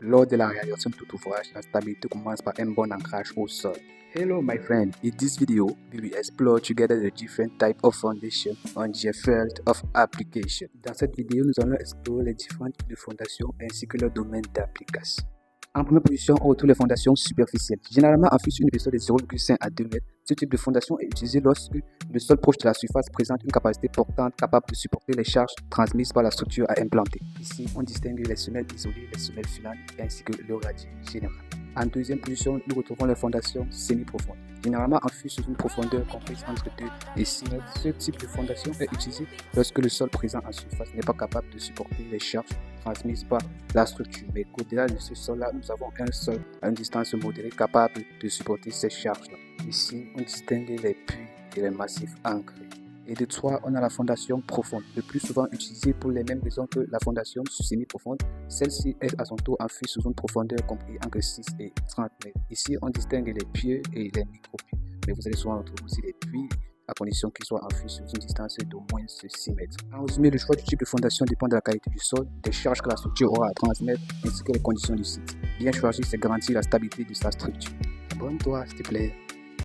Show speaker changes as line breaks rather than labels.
Lors de la réalisation de tout ouvrage, la stabilité commence par un bon ancrage au sol. Hello my friend, in this video, we will explore together the different types of foundation on the field of application. Dans cette vidéo, nous allons explorer les différents types de fondations ainsi que leur domaine d'application. En première position, on retrouve les fondations superficielles. Généralement, en une épaisseur de 0,5 à 2 mètres. Ce type de fondation est utilisé lorsque le sol proche de la surface présente une capacité portante capable de supporter les charges transmises par la structure à implanter. Ici, on distingue les semelles isolées, les semelles filantes ainsi que le radis général. En deuxième position, nous retrouvons les fondations semi-profondes. Généralement en sous une profondeur comprise entre 2 et 6 mètres. Ce type de fondation est utilisé lorsque le sol présent en surface n'est pas capable de supporter les charges transmises par la structure. Mais au-delà de ce sol-là, nous avons un sol à une distance modérée capable de supporter ces charges-là. Ici, on distingue les puits et les massifs ancrés. Et de 3, on a la fondation profonde, le plus souvent utilisée pour les mêmes raisons que la fondation semi-profonde. Celle-ci est à son tour enfouie sous une profondeur comprise entre 6 et 30 mètres. Ici, on distingue les pieux et les micro-puits. Mais vous allez souvent retrouver aussi les puits, à condition qu'ils soient enfouis sous une distance d'au moins 6 mètres. En résumé, le choix du type de fondation dépend de la qualité du sol, des charges que la structure aura à transmettre, ainsi que les conditions du site. Bien choisir, c'est garantir la stabilité de sa structure. Abonne-toi, s'il te plaît.